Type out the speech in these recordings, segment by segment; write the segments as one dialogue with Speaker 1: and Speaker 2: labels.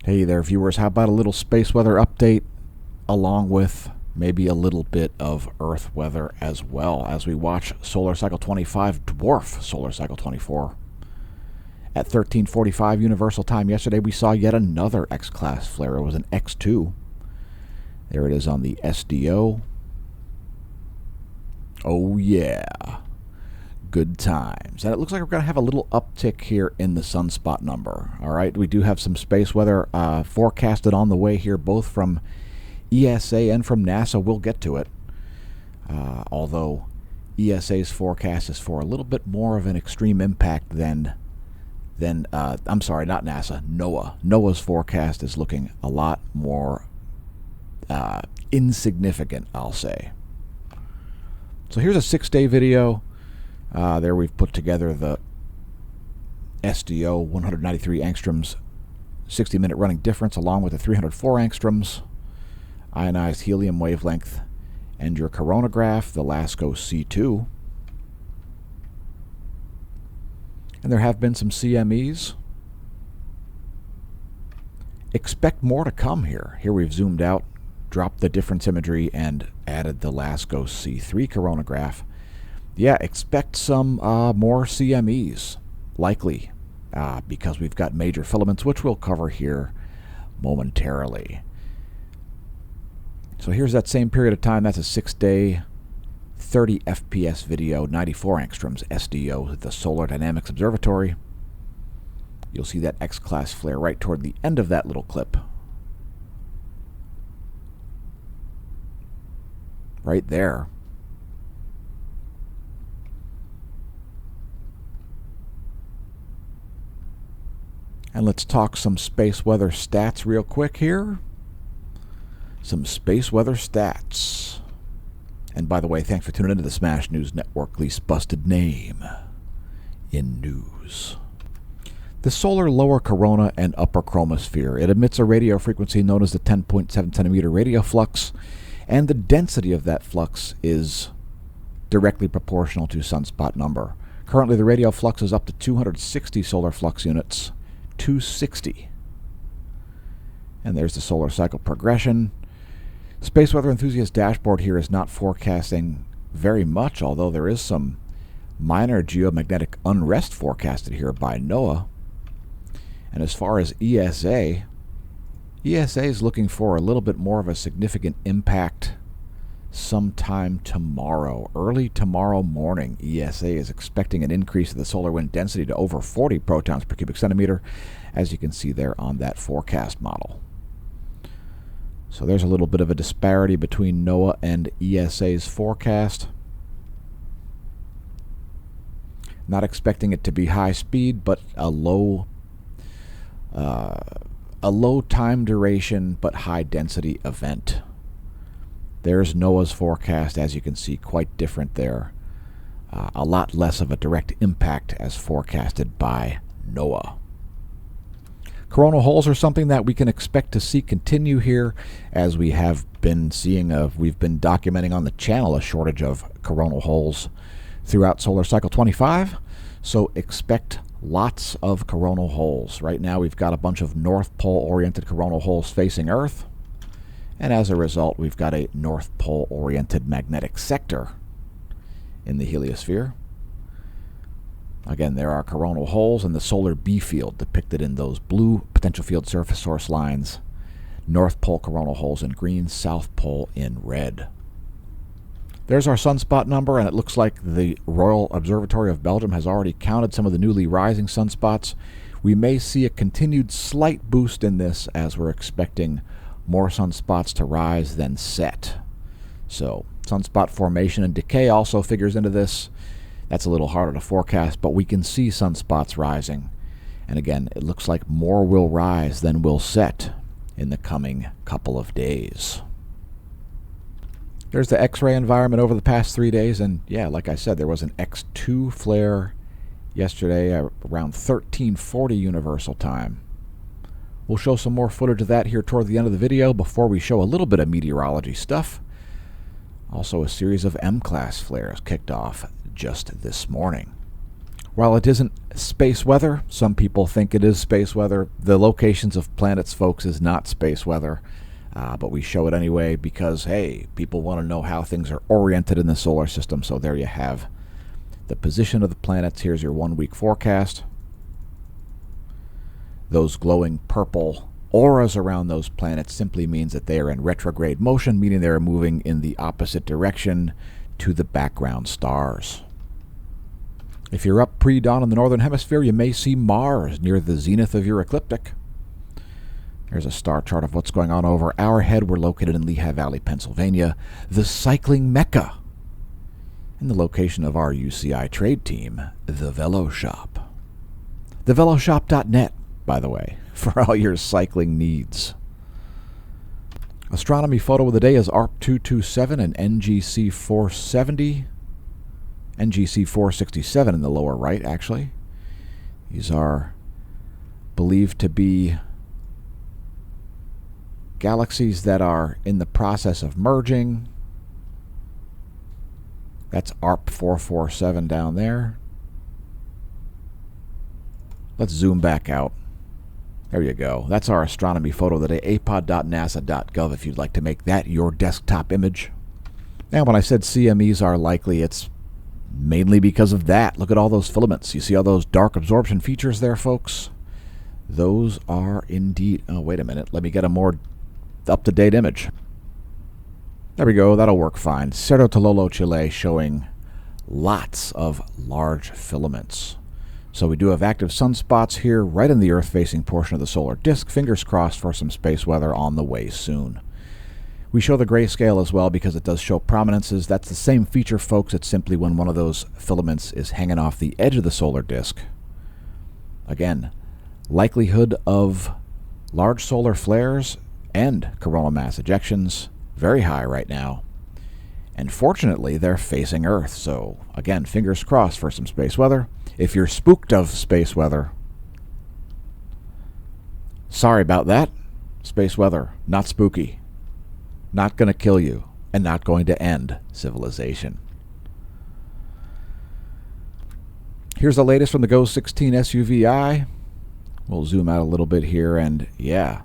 Speaker 1: Hey there, viewers. How about a little space weather update along with maybe a little bit of Earth weather as well as we watch solar cycle 25 dwarf solar cycle 24. At 13:45 Universal Time yesterday, we saw yet another X-class flare. It was an X2. There it is on the SDO. Oh yeah. Good times. And it looks like we're going to have a little uptick here in the sunspot number. All right, we do have some space weather forecasted on the way here, both from ESA and from NASA. We'll get to it. Although ESA's forecast is for a little bit more of an extreme impact than I'm sorry, not NASA, NOAA. NOAA's forecast is looking a lot more insignificant, I'll say. So here's a 6-day video. There we've put together the SDO 193 angstroms 60-minute running difference along with the 304 angstroms ionized helium wavelength and your coronagraph, the LASCO C2. And there have been some CMEs. Expect more to come here. Here we've zoomed out, dropped the difference imagery, and added the LASCO C3 coronagraph. Yeah, expect some more CMEs, likely, because we've got major filaments, which we'll cover here momentarily. So here's that same period of time. That's a 6-day, 30 FPS video, 94 angstroms, SDO, the Solar Dynamics Observatory. You'll see that X-class flare right toward the end of that little clip. Right there. And let's talk some space weather stats real quick here. Some space weather stats. And by the way, thanks for tuning into the Smash News Network, least busted name in news. The solar lower corona and upper chromosphere. It emits a radio frequency known as the 10.7 centimeter radio flux, and the density of that flux is directly proportional to sunspot number. Currently, the radio flux is up to 260 solar flux units. 260. And there's the solar cycle progression. Space Weather Enthusiast dashboard here is not forecasting very much, although there is some minor geomagnetic unrest forecasted here by NOAA. And as far as ESA is looking for a little bit more of a significant impact sometime tomorrow. Early tomorrow morning, ESA is expecting an increase of the solar wind density to over 40 protons per cubic centimeter, as you can see there on that forecast model. So there's a little bit of a disparity between NOAA and ESA's forecast. Not expecting it to be high speed, but a low time duration but high density event. There's NOAA's forecast, as you can see, quite different there. A lot less of a direct impact as forecasted by NOAA. Coronal holes are something that we can expect to see continue here, as we have been seeing. We've been documenting on the channel a shortage of coronal holes throughout solar cycle 25. So expect lots of coronal holes. Right now we've got a bunch of North Pole-oriented coronal holes facing Earth. And as a result, we've got a North Pole-oriented magnetic sector in the heliosphere. Again, there are coronal holes in the solar B field depicted in those blue potential field surface source lines. North Pole coronal holes in green, South Pole in red. There's our sunspot number, and it looks like the Royal Observatory of Belgium has already counted some of the newly rising sunspots. We may see a continued slight boost in this as we're expecting more sunspots to rise than set. So sunspot formation and decay also figures into this. That's a little harder to forecast, but we can see sunspots rising. And again, it looks like more will rise than will set in the coming couple of days. There's the X-ray environment over the past 3 days, and yeah, like I said, there was an X2 flare yesterday around 13:40 Universal Time. We'll show some more footage of that here toward the end of the video before we show a little bit of meteorology stuff. Also, a series of M-class flares kicked off just this morning. While it isn't space weather, some people think it is space weather. The locations of planets, folks, is not space weather. But we show it anyway because, hey, people want to know how things are oriented in the solar system. So there you have the position of the planets. Here's your 1 week forecast. Those glowing purple auras around those planets simply means that they are in retrograde motion, meaning they are moving in the opposite direction to the background stars. If you're up pre-dawn in the northern hemisphere, you may see Mars near the zenith of your ecliptic. Here's a star chart of what's going on over our head. We're located in Lehigh Valley, Pennsylvania, the cycling mecca, and the location of our UCI trade team, the Velo Shop. TheVeloShop.net, by the way, for all your cycling needs. Astronomy photo of the day is ARP227 and NGC 470. NGC 467 in the lower right, actually. These are believed to be galaxies that are in the process of merging. That's ARP 447 down there. Let's zoom back out. There you go. That's our astronomy photo of the day, apod.nasa.gov, if you'd like to make that your desktop image. Now, when I said CMEs are likely, it's mainly because of that. Look at all those filaments. You see all those dark absorption features there, folks? Those are indeed... Oh, wait a minute. Let me get a more up-to-date image. There we go. That'll work fine. Cerro Tololo, Chile, showing lots of large filaments. So we do have active sunspots here right in the Earth-facing portion of the solar disk. Fingers crossed for some space weather on the way soon. We show the grayscale as well because it does show prominences. That's the same feature, folks. It's simply when one of those filaments is hanging off the edge of the solar disk. Again, likelihood of large solar flares and coronal mass ejections very high right now. And fortunately, they're facing Earth. So again, fingers crossed for some space weather. If you're spooked of space weather, sorry about that. Space weather, not spooky. Not going to kill you, and not going to end civilization. Here's the latest from the GO 16 SUVi. We'll zoom out a little bit here, and yeah,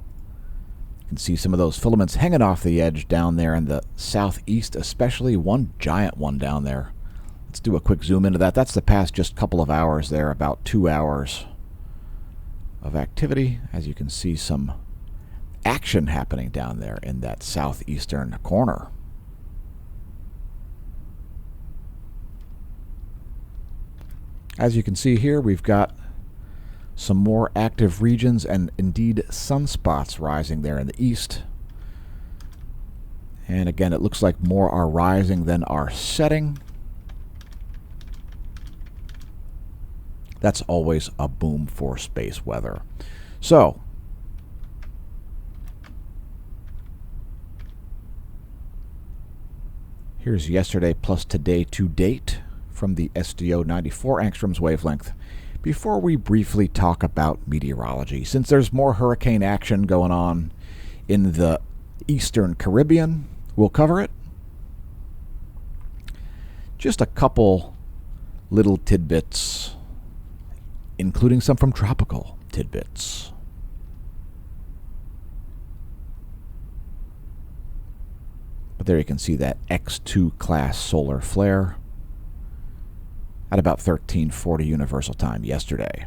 Speaker 1: you can see some of those filaments hanging off the edge down there in the southeast, especially one giant one down there. Let's do a quick zoom into that. That's the past just couple of hours there, about 2 hours of activity. As you can see, some action happening down there in that southeastern corner. As you can see here, we've got some more active regions and indeed sunspots rising there in the east. And again, it looks like more are rising than are setting. That's always a boom for space weather. So, here's yesterday plus today to date from the SDO 94 angstroms wavelength. Before we briefly talk about meteorology, since there's more hurricane action going on in the Eastern Caribbean, we'll cover it. Just a couple little tidbits, including some from tropical tidbits. But there you can see that X2 class solar flare at about 1340 Universal Time yesterday.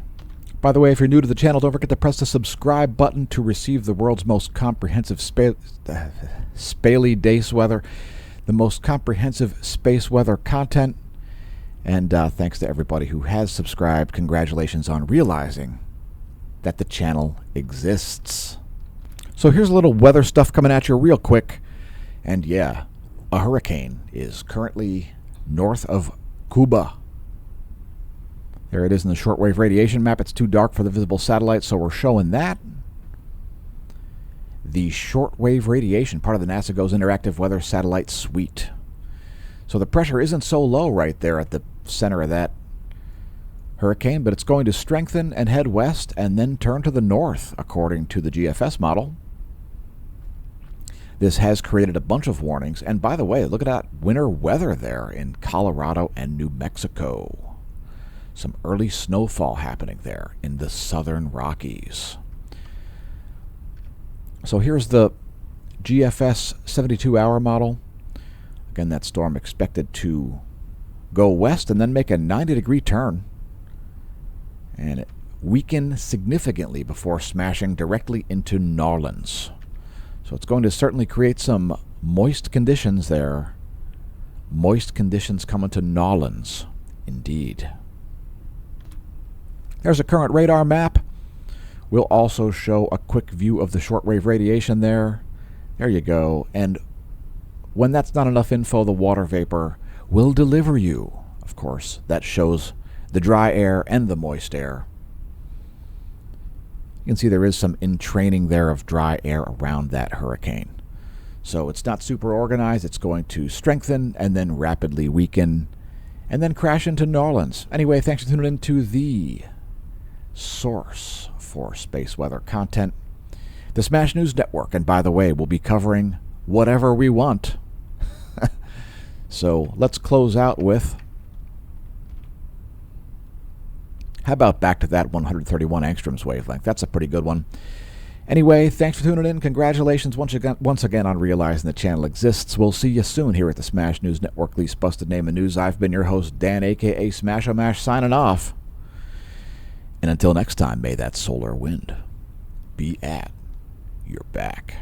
Speaker 1: By the way, if you're new to the channel, don't forget to press the subscribe button to receive the world's most comprehensive spaly days weather, the most comprehensive space weather content. And thanks to everybody who has subscribed. Congratulations on realizing that the channel exists. So here's a little weather stuff coming at you real quick. And yeah, a hurricane is currently north of Cuba. There it is in the shortwave radiation map. It's too dark for the visible satellite, so we're showing that. The shortwave radiation, part of the NASA GOES Interactive Weather Satellite Suite. So the pressure isn't so low right there at the center of that hurricane, but it's going to strengthen and head west and then turn to the north, according to the GFS model. This has created a bunch of warnings. And by the way, look at that winter weather there in Colorado and New Mexico. some early snowfall happening there in the southern Rockies. So here's the GFS 72-hour model. Again, that storm expected to go west and then make a 90-degree turn and it weaken significantly before smashing directly into New Orleans. So it's going to certainly create some moist conditions there. Moist conditions coming to New Orleans, indeed. There's a current radar map. We'll also show a quick view of the shortwave radiation there. There you go. And when that's not enough info, the water vapor will deliver you. Of course, that shows the dry air and the moist air. You can see there is some entraining there of dry air around that hurricane. So it's not super organized. It's going to strengthen and then rapidly weaken and then crash into New Orleans. Anyway, thanks for tuning in to the source for space weather content, the Smash News Network. And by the way, we'll be covering whatever we want. So let's close out with, how about back to that 131 angstroms wavelength? That's a pretty good one. Anyway, thanks for tuning in. Congratulations once again on realizing the channel exists. We'll see you soon here at the Smash News Network, least busted name of news. I've been your host, Dan, a.k.a. Smash-O-Mash, signing off. And until next time, may that solar wind be at your back.